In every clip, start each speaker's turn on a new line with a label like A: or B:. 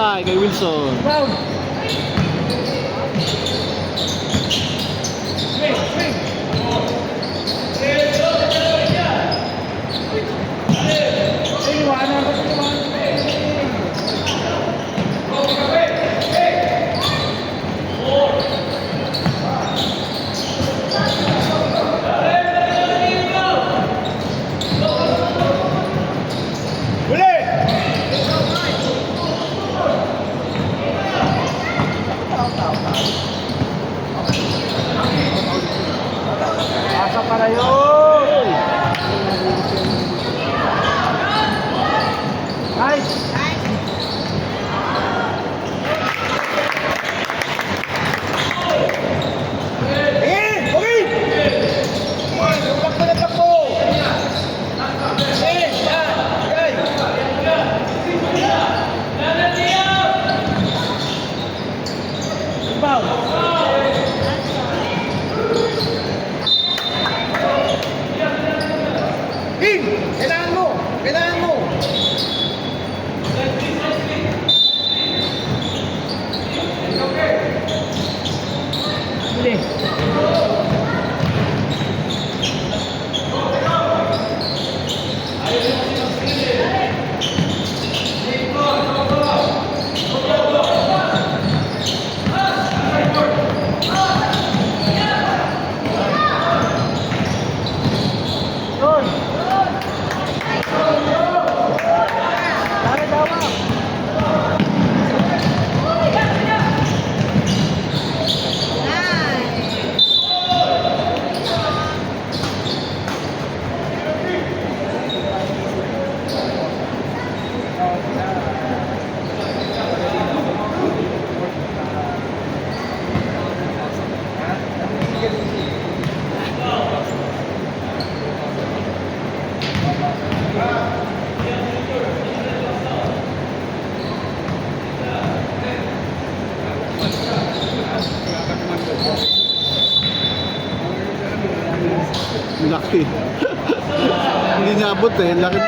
A: Pantay kay Wilson.
B: Asa para yun. Nice.
C: Kailangan mo.
B: Huli.
A: Laki. Hindi niya abot eh. Laki.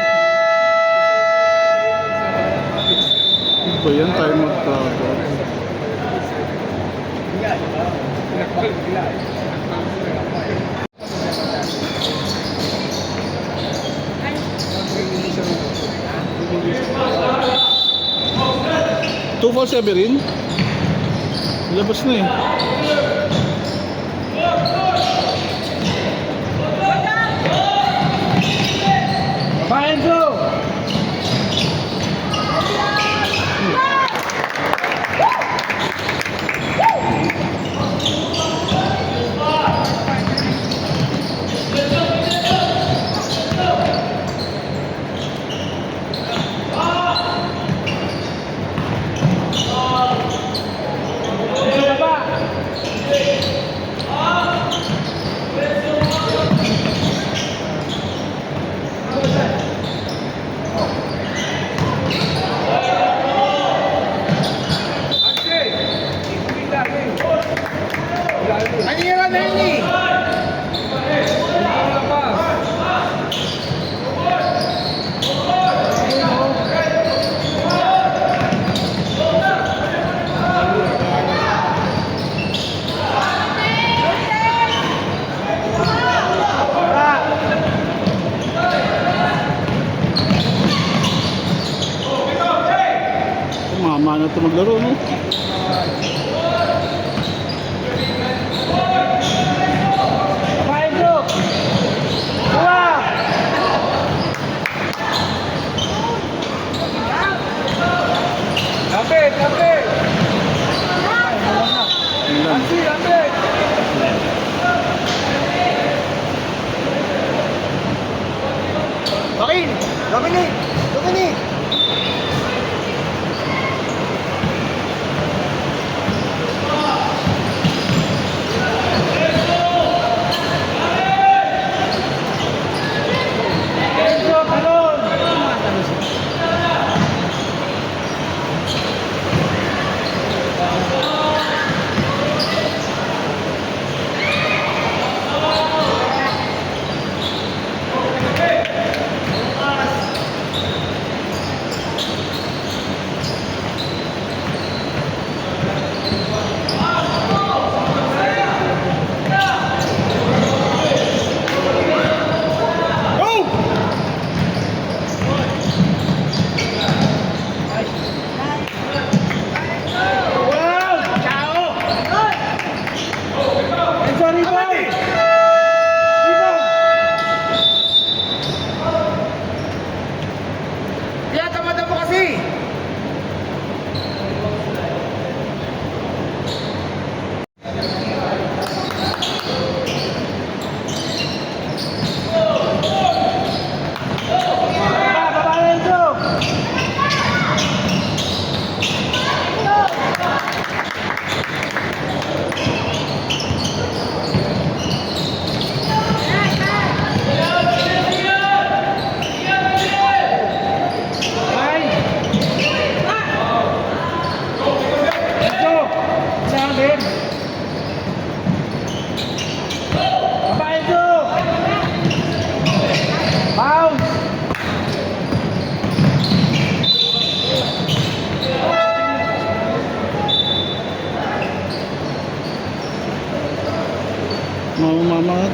A: Ito yan, time out ka. 2-4-7 rin. Labas na eh.
B: Fine, go!
C: Kanira na yun eh.
A: Mama na ito maglaro, no?
B: Fine, go! Wow! Lapit, lapit! Lapit, lapit!
C: Bakit? Dominic! Dominic!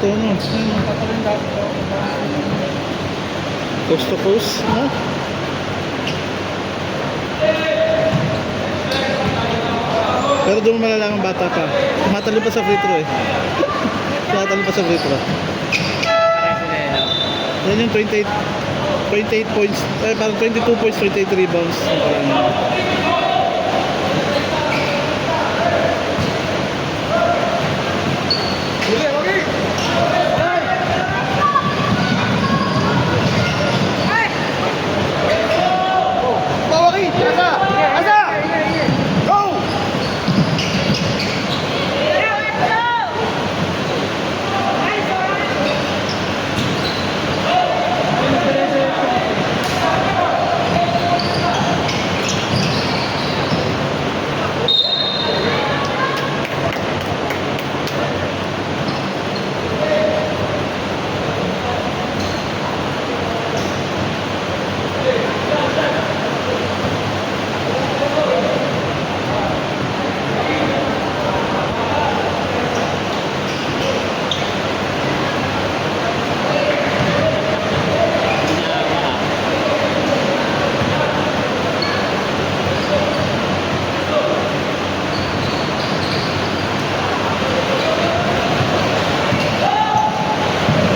A: to, no? Coast to coast, no? Pero doon mo malalaman bata pa. Tumatalo pa sa free throw eh. Tumatalo pa sa free throw. Yan yung 28 points, parang 22 points, 28 rebounds.
C: Bawaki! Asa! Asa! Go!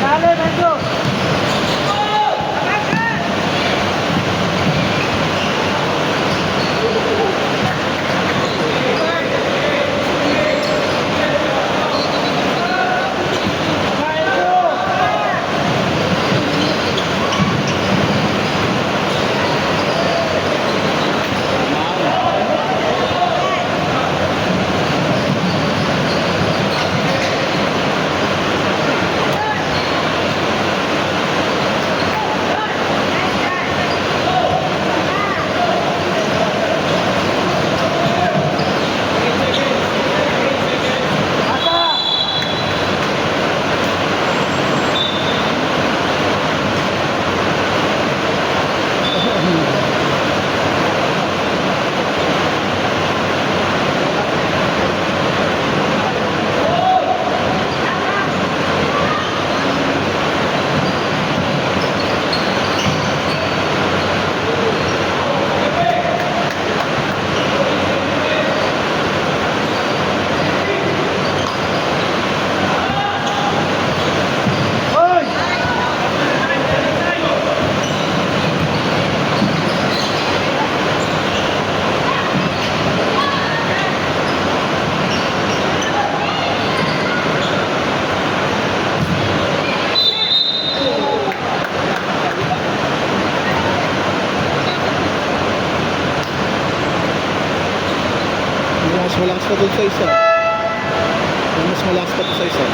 B: Dale, Benjo.
A: Mas malakas pa doon sa isa. Mas malakas pa doon sa isa.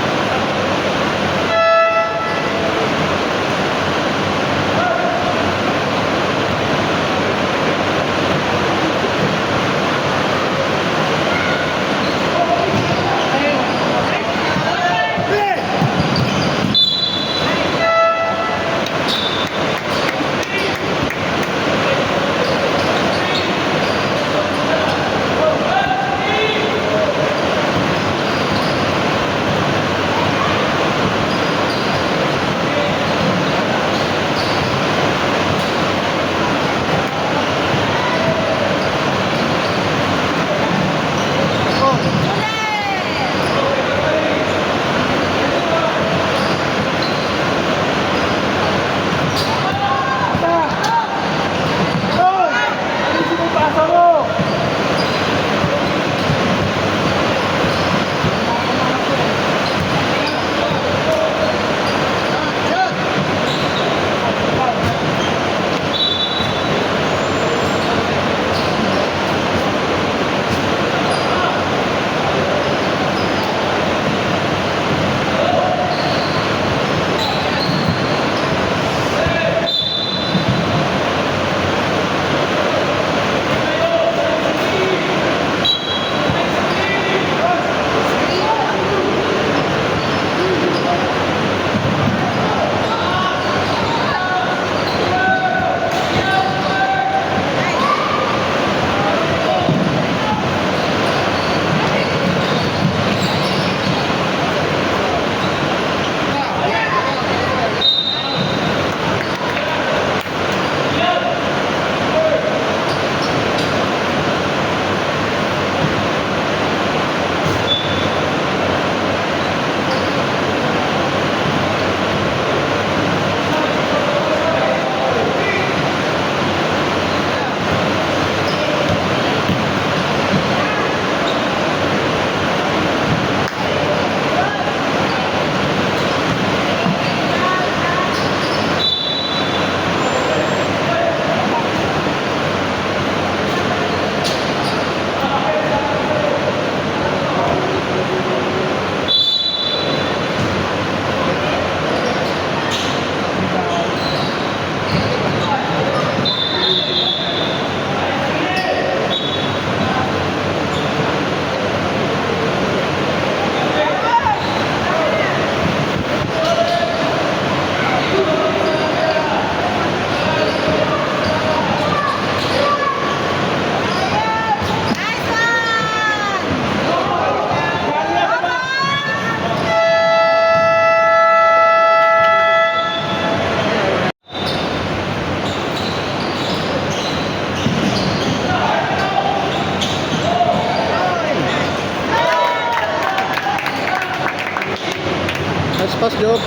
A: Yup.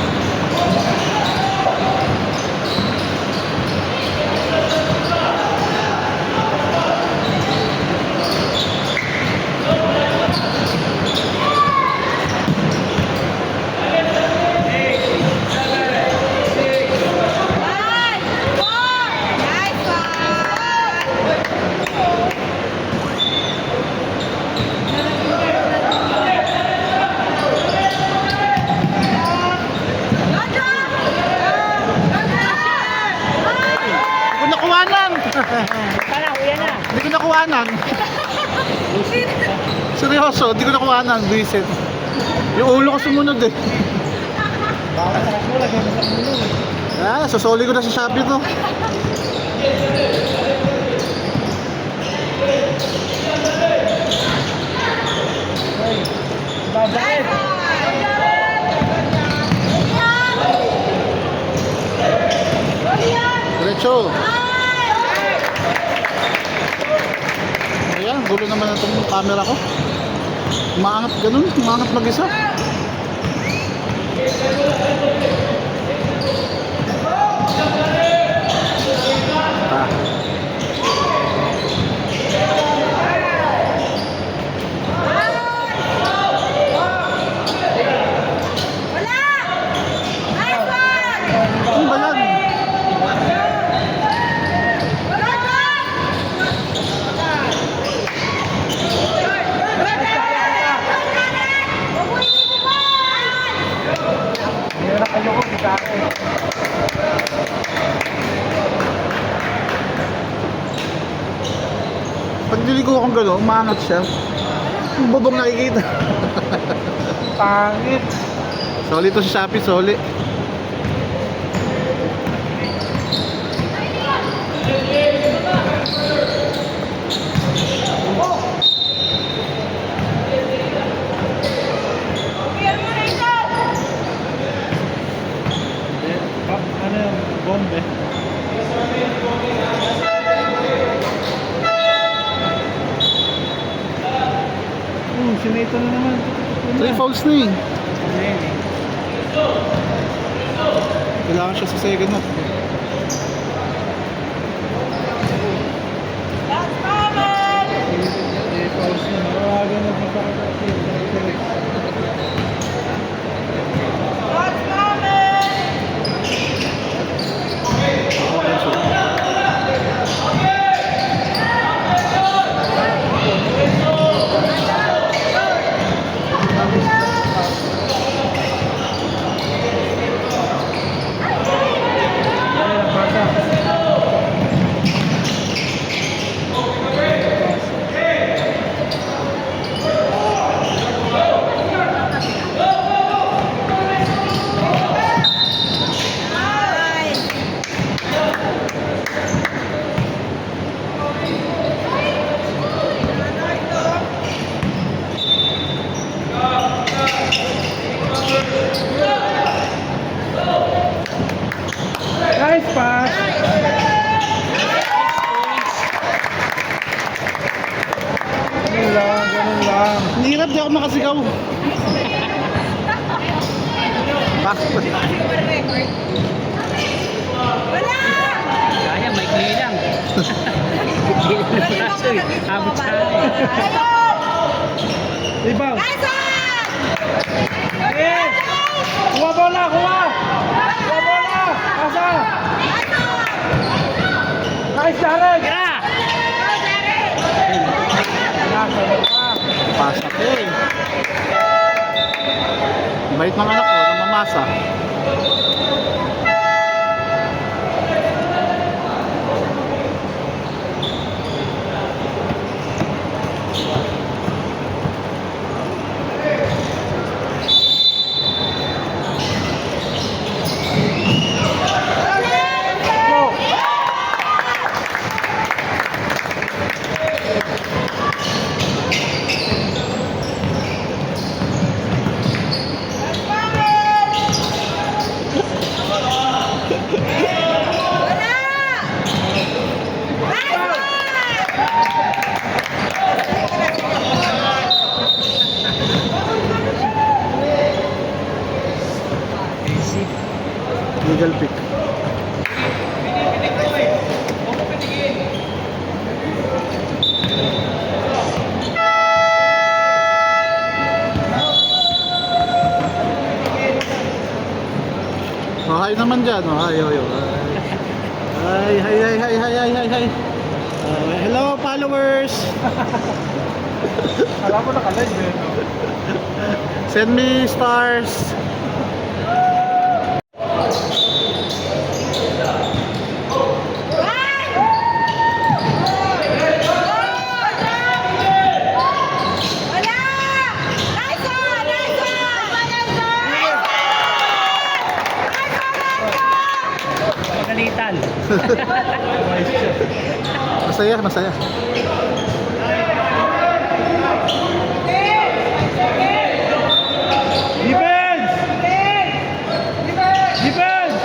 A: Hindi ko nakuhanan.
B: Tara, uyan na.
A: Hindi ko nakuhanan. Seryoso, hindi ko nakuhanan. Visit. Yung ulo ko sumunod eh.
C: Baka sa mo, lagyan mo sa ulo.
A: Ah, sasoli ko na sa Shopee to.
C: Babait.
A: Diretso. Ayan, gulo naman na itong camera ko. Umaangat ganun, umaangat mag-isa. Ah. Ano ba yan?
C: Meron kayo ko, di ka ako.
A: Pag niligo akong gano'n, umaangat siya. Yung bubong nakikita.
C: Pangit.
A: Soli to sa Shopee, soli.
C: Ano yung bombe? Sinito na naman.
A: 3 fouls na eh. Kailangan siya sa second half.
C: Nawagan na sa pagkakasip. Nice pass. Ganun lang.
A: Nihirap di ako makasigaw. Bakit?
B: Kaya, may kli lang. Abot sa akin.
C: Ibaw. Eh! Kuha bola, kuha! Kuha bola! Asa! Nice, Darren!
B: Tira!
C: Nasa bola.
A: Pasak eh. Bait ng anak ko, namamasa.
C: Go!
A: Legal pick. Oh, hi naman dyan. Oh, hi, hi, hi. Hi. Hello, followers.
C: Alam mo naka-live eh.
A: Send me stars.
B: Pagalitan.
A: Masaya.
C: Defense! Defense!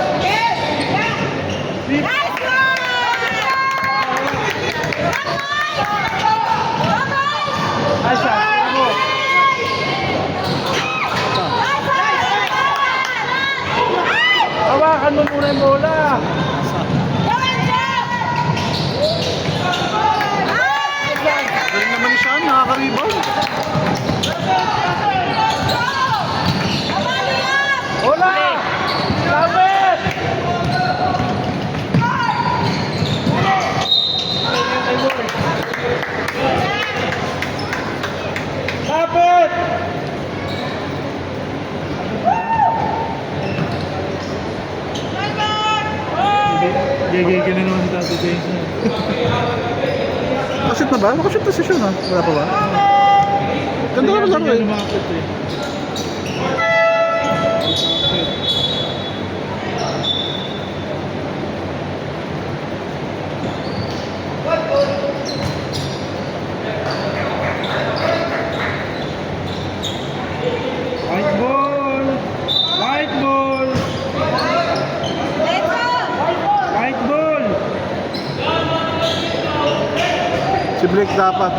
C: Aisha, ano? Hawakan mo muna yung bola.
A: Galing naman siya, nakaka-rebound.
C: Bola! Lapit! Lapit! Gagay na naman si Tati James.
A: Nakashoot na ba? Nakashoot na si Sean, ha? Wala pa ba? Ganda naman laro eh.
C: Lumakit eh. White ball! White ball! White ball!
A: Si Blake dapat.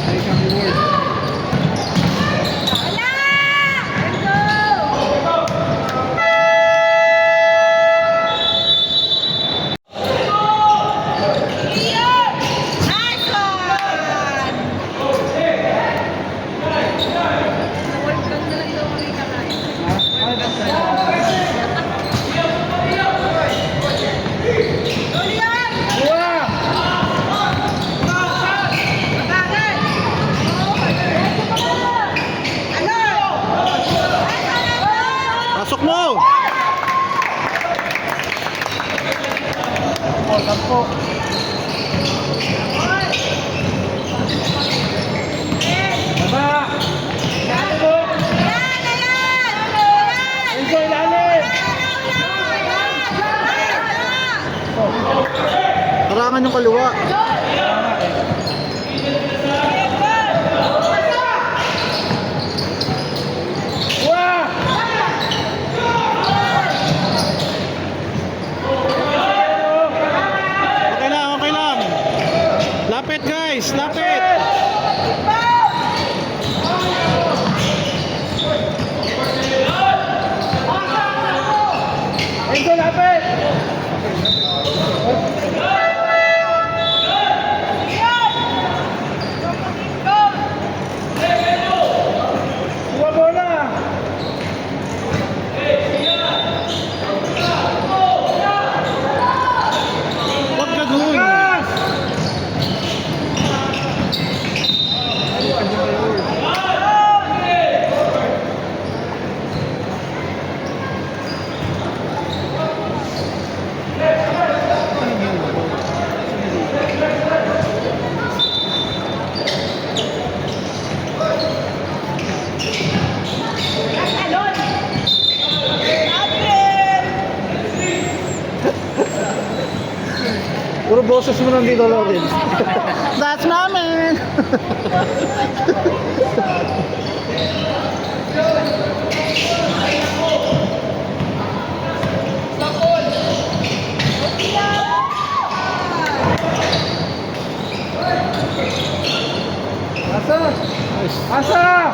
C: Ay, kami word.
A: Pasok mo!
C: Sampo. Baba! Sampo! Enzo, ilalim!
A: Tarangan yung kaliwa.
C: Wah!
A: Okay lang. Lapit guys, lapit.
C: Enzo, lapit! Kuha bola!
A: Huwag ka dun.
C: Gas!
A: Puro boses mo nandito, Lorin. That's namin.
C: Asa?
A: Nice.
C: Asa!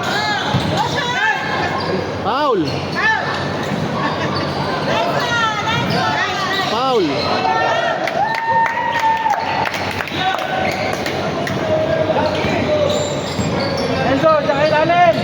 A: Foul! Foul!
C: Enzo, tsaka ilalim!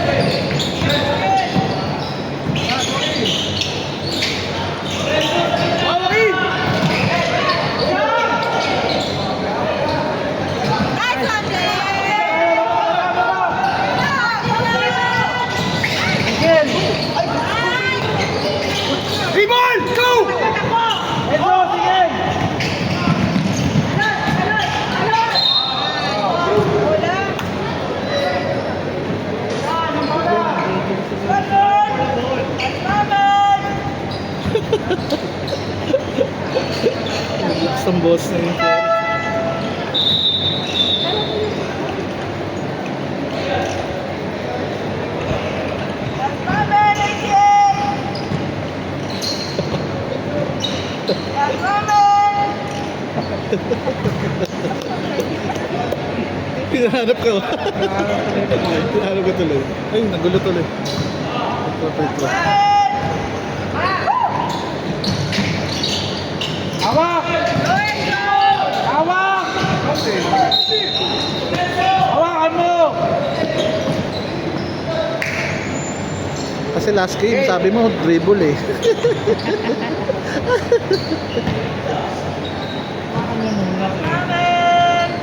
C: Ribol! Go! Enzo, sige!
A: Lakas ng boss na yun. Hinahanap ka ba? Hinahanap ka tuloy. Ay, nagulo tuloy. Ito.
C: Hawak! Hawak! Hawakan mo!
A: Kasi last game, sabi mo, dribble eh.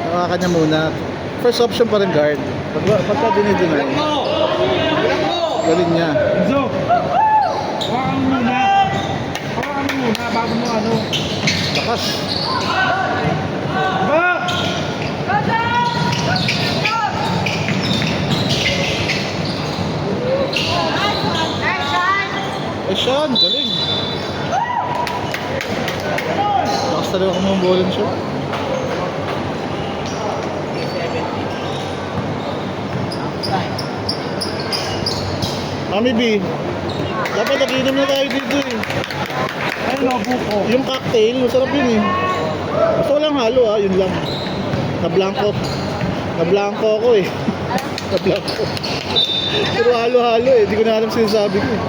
A: Hawakan niya muna. First option pa rin guard. Pagka dinidingay, galing niya.
C: Enzo! Hawakan mo muna! Hawakan mo muna bago mo ano.
A: Lakas.
C: Ba!
A: Eh, Sean, galing. Lakas talaga kung mga bowling siya. Mami B, dapat naginom na tayo dito eh.
C: Ay, nabuko.
A: Yung cocktail, masarap yun eh. Basta walang halo ah, yun lang. Na-blanco. Na-blanco ako eh. Na-blanco. Pero halo-halo eh, di ko na alam sinasabi ko eh.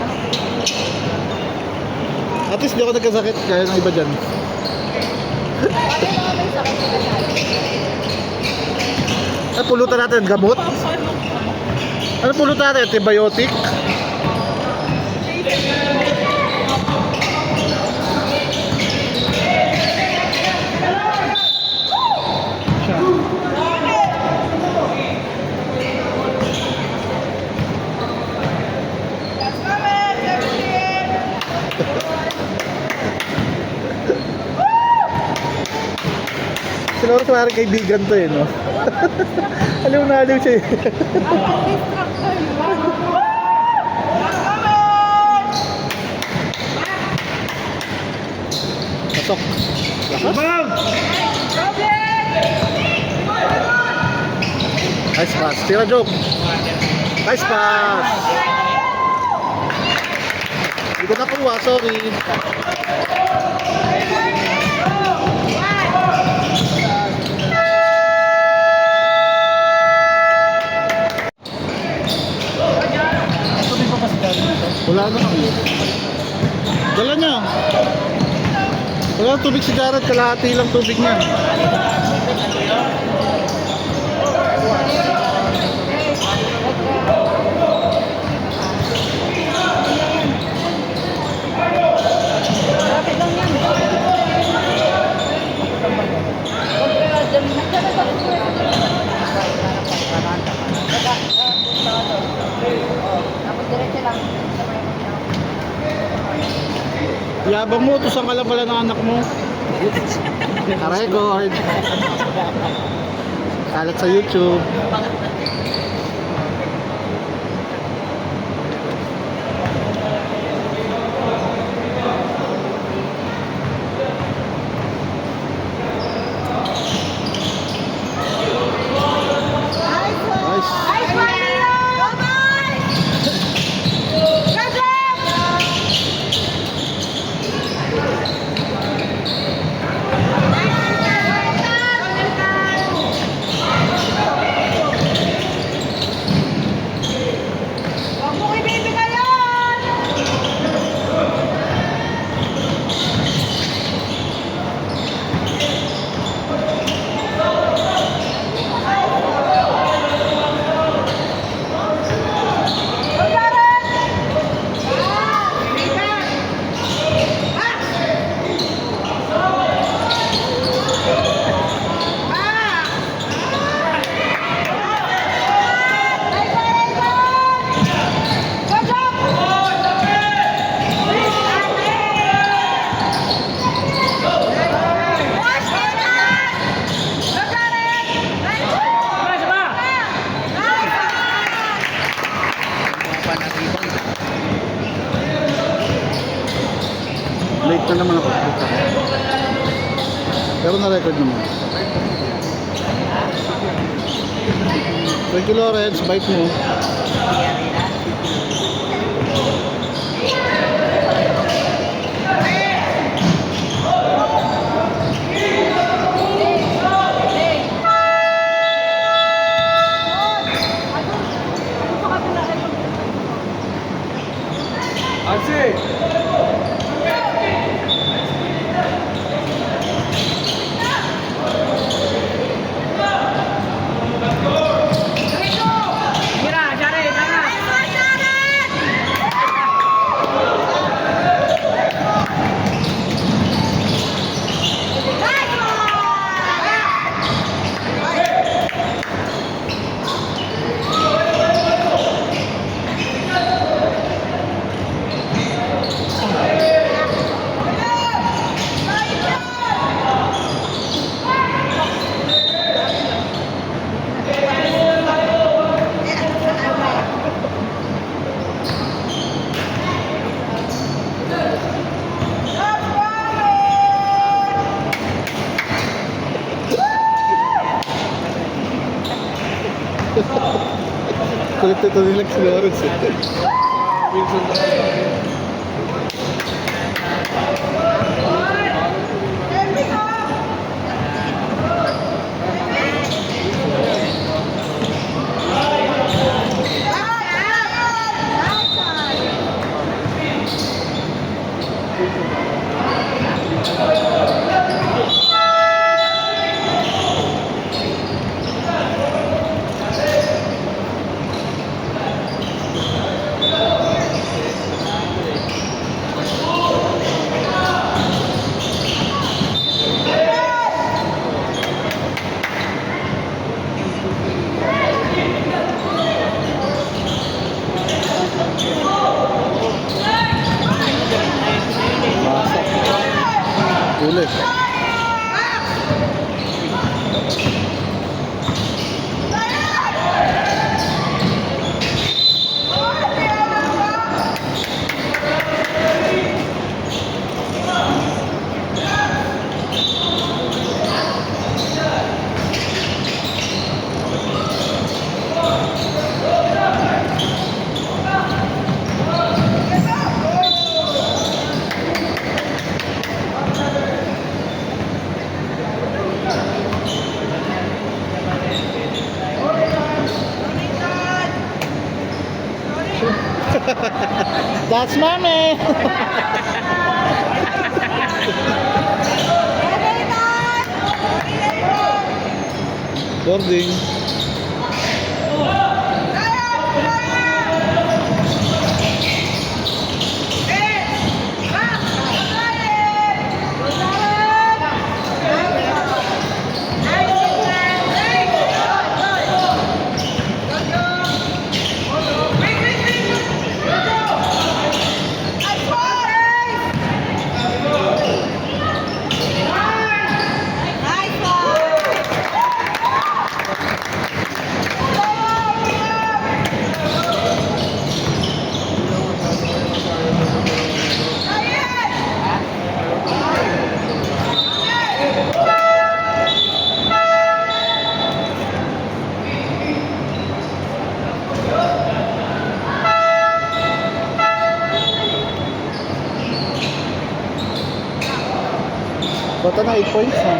A: At least di ako nagkasakit kaya ng iba dyan. Ay, pulutan natin, gamot? Ano pulutan natin? Antibiotic? Sila oras parang kaibigan to eh, no? Aliw na aliw siya eh. Pasok. Lakas.
C: Bang!
A: Nice pass. Tira joke. Nice pass. Hindi ko nakuha, sorry. Wala na kami. Dala niya. Wala tubig si Jared, kalahati lang tubig niya. Yabang mo, tusan ka lang pala ng anak mo. Na-record. Kalat sa YouTube.
B: pa na rebound.
A: Late na naman ako. Pero na-record naman. Thank you, Lawrence. Bite mo.
C: Arsi!
B: Mira, Jared, tama.
A: Kulit ito nila si Lawrence.
C: Wilson na kasi.
A: Uli. That's mommy. Boarding. Bata na 8 points ha.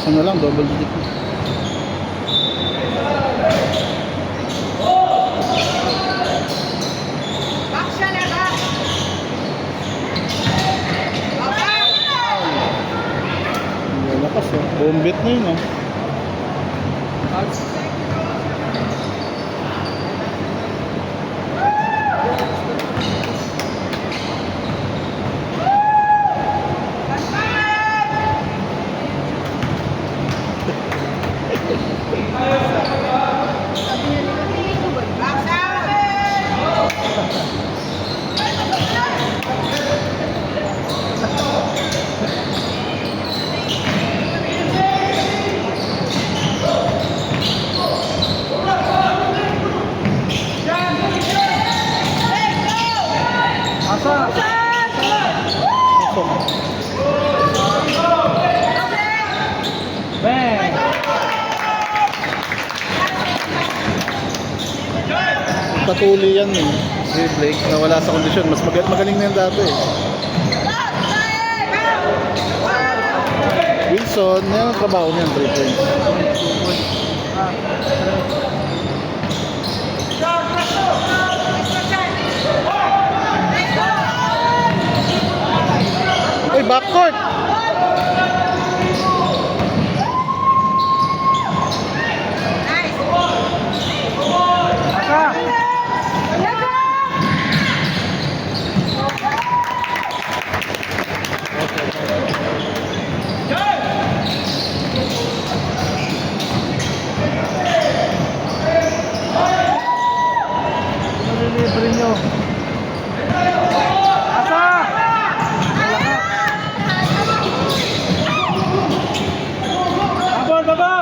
A: Sana lang, double digit na. Lakas ha. Bombit na yun ha. Nagpatuli yan eh. Si Blake nawala sa kondisyon. Mas magaling na yan dati eh. Wilson, yan ang trabaho niyan, 3 points. Uy, backcourt!
C: Aka! Nalilibre nyo. Aka! Abon, baba!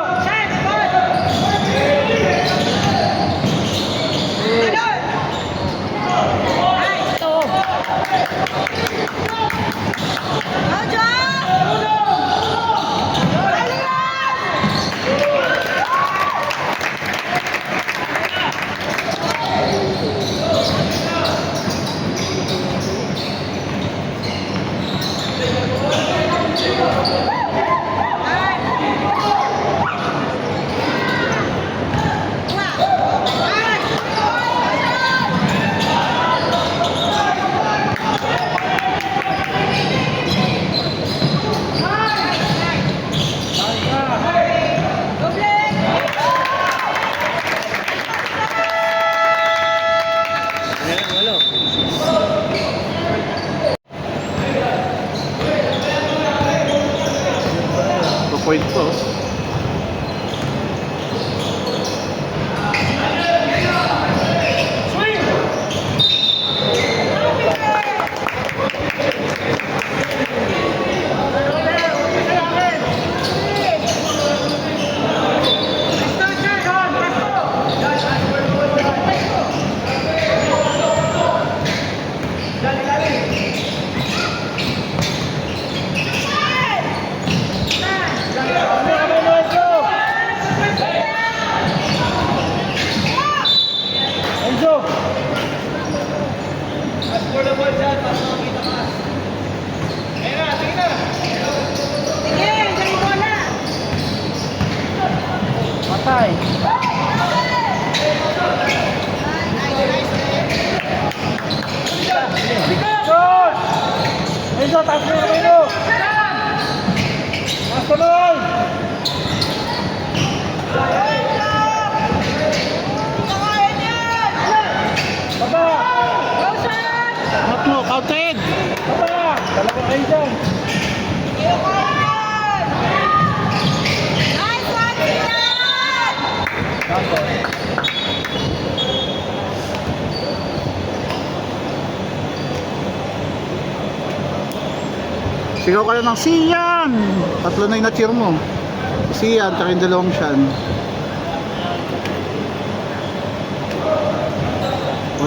A: Point to.
C: Enzo! Patay! Shoot! Enzo, taas mo yung kamay mo! Taas kamay! Baba!
A: Out mo, counted!
C: Baba! Dalawa kayo dyan!
A: Sigaw ka lang ng Siyan! Tatlo na yung na-cheer mo. Siyan, tsaka yung dalawang Siyan.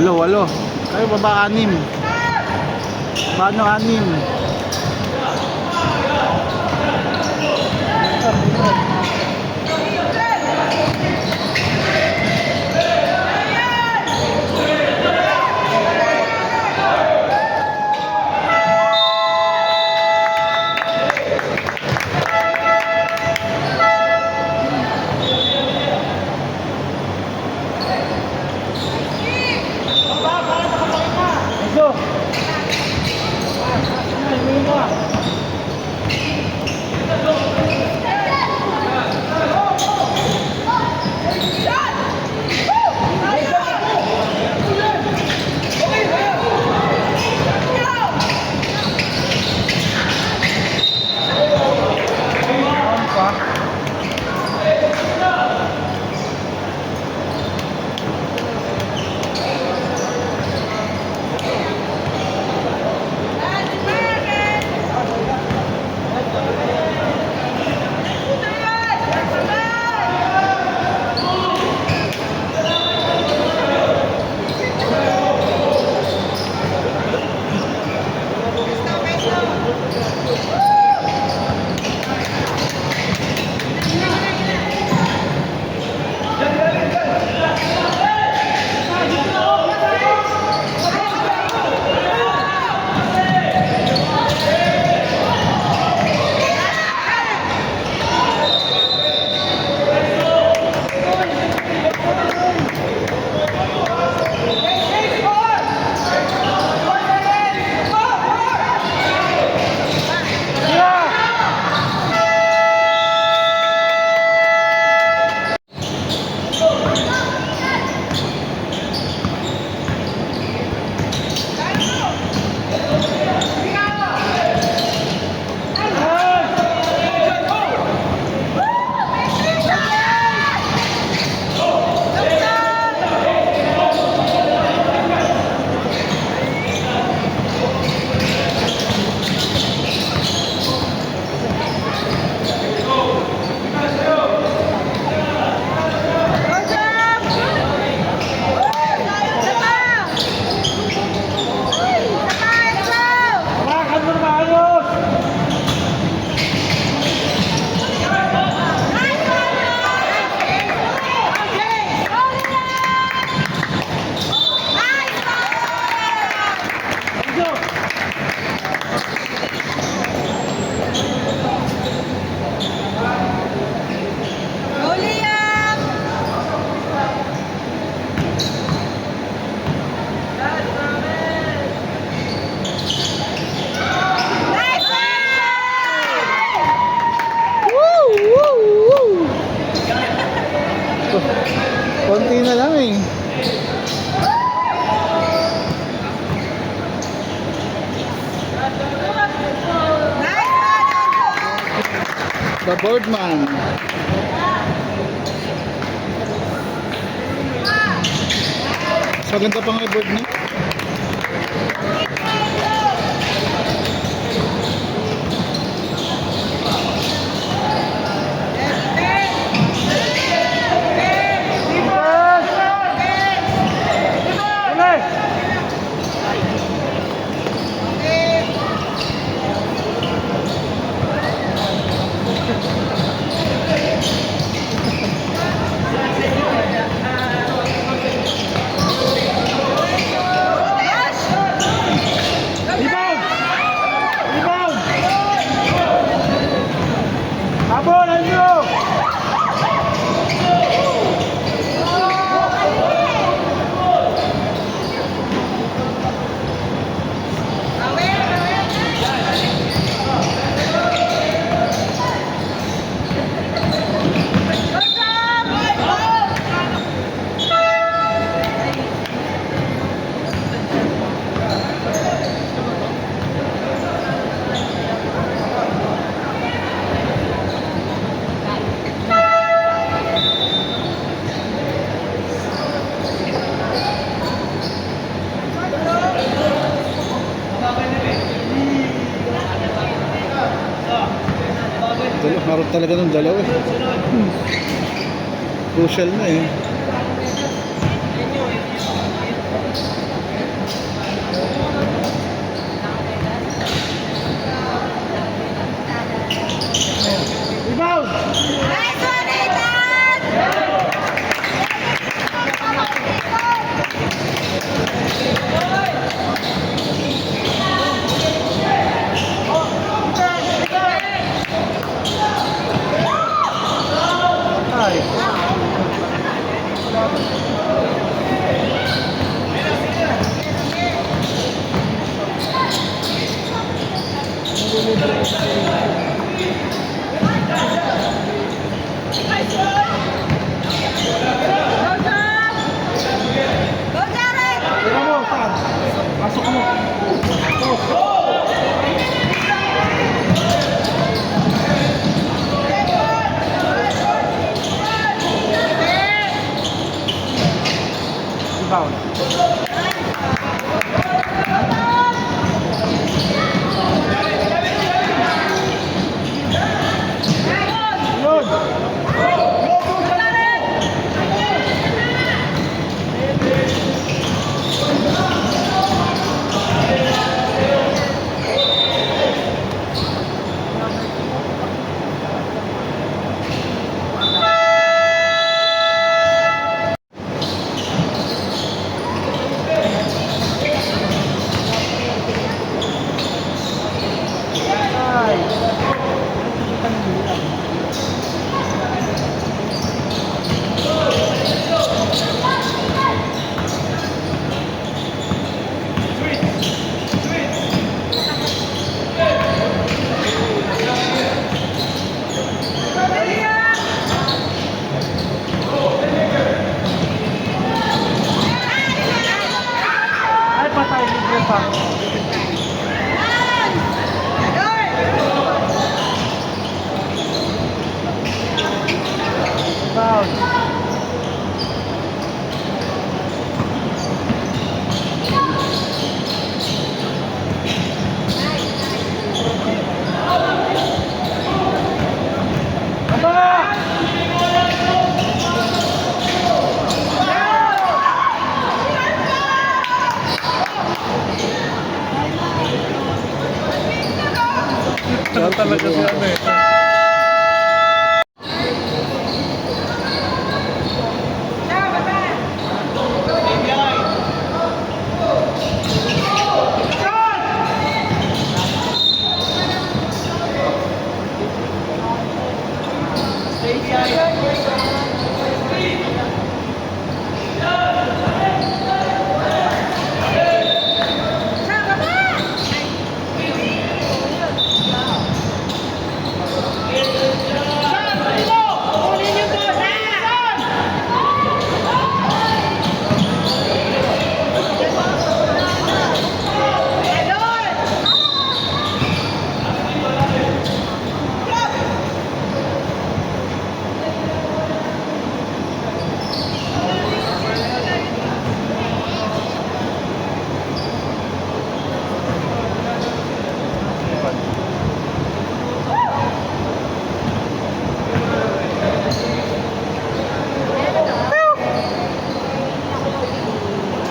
A: Walo. Kayo baba 6. Paano 6?
C: Enzo! Ay, may mo.
A: Sa Boardman. Mas maganda pa nga yung board niya.
C: Rebound! Rebound! Habol, Andrew!
A: Harap talaga ng dalawa eh. Crucial na eh.
C: Rebound! Tira mo, saan? Pasok mo. Rebound. Yun! Ay, patay, libre pa. Rebound.
A: Talaga si ano eh.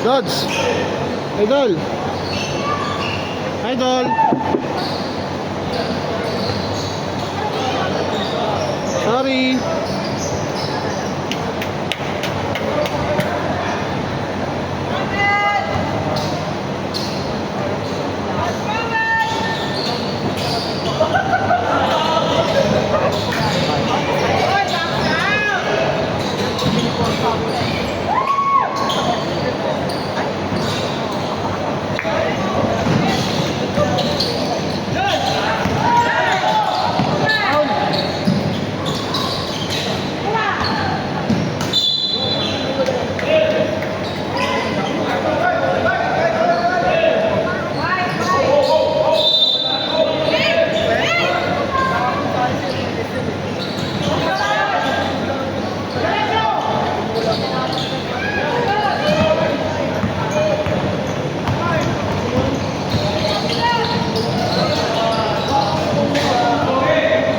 A: Lods! Idol! Idol! Sorry!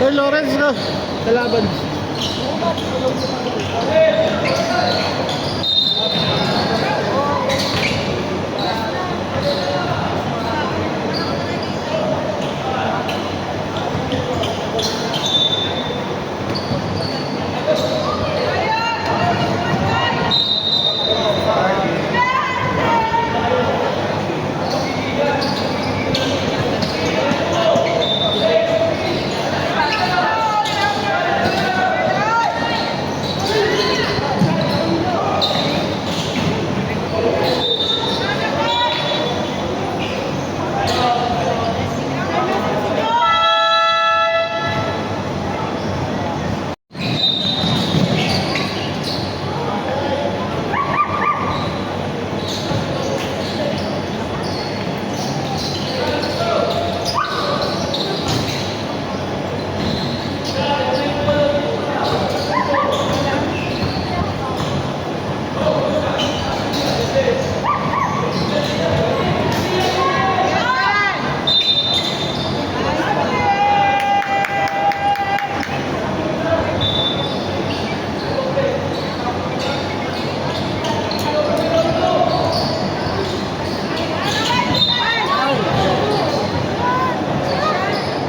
A: Hey, Lawrence ka! Kalaban!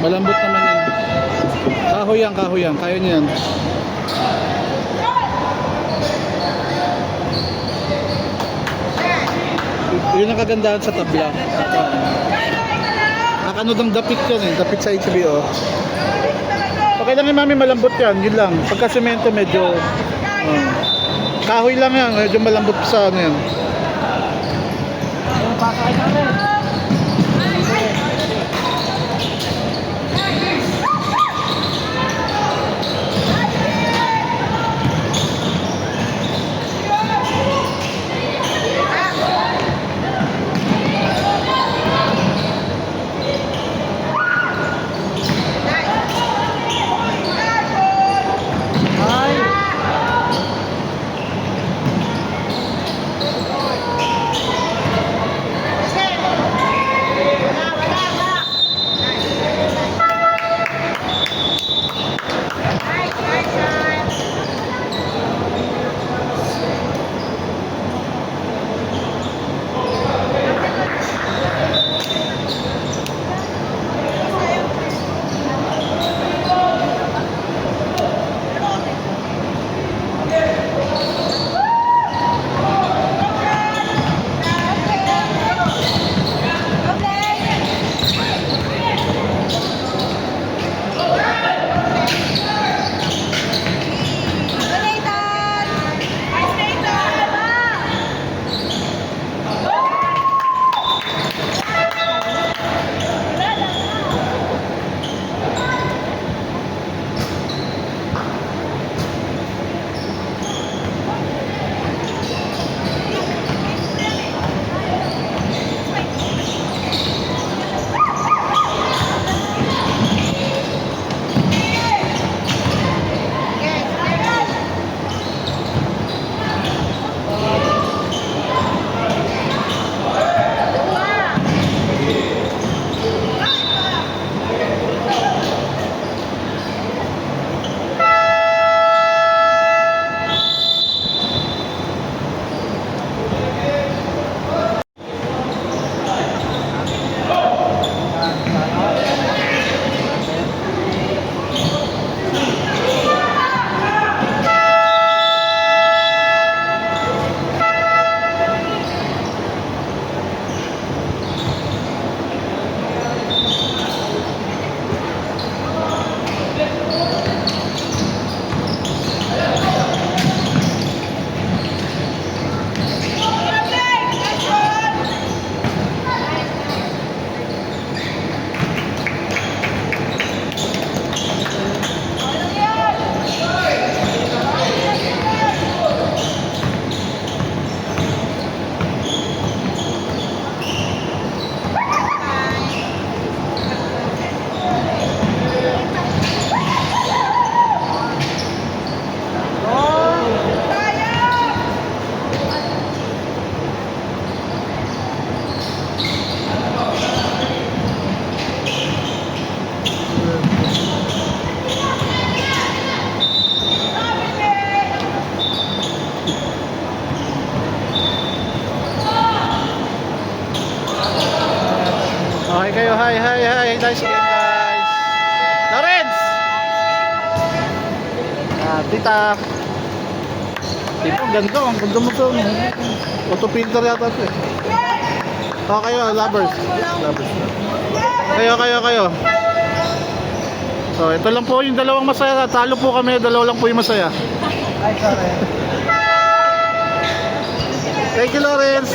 A: Malambot naman yan. Kahoy yan. Kaya niya yan. Yun ang kagandahan sa tabla. Nakano ng dapit yan eh. Dapit sa HBO. Okay lang yung mami, malambot yan. Yun lang. Pagka semento medyo... kahoy lang yan. Medyo malambot sa ano yan.
C: Pasakay kami.
A: Okay kayo, hi. Nice game, guys. Lawrence! Tita. Tita, ang ganda mo to. Auto filter yata to eh. Kayo, lovers. Kayo. So, ito lang po yung dalawang masaya. Talo po kami, dalawa lang po yung masaya.
C: Ay, sorry.
A: Thank you, Lawrence.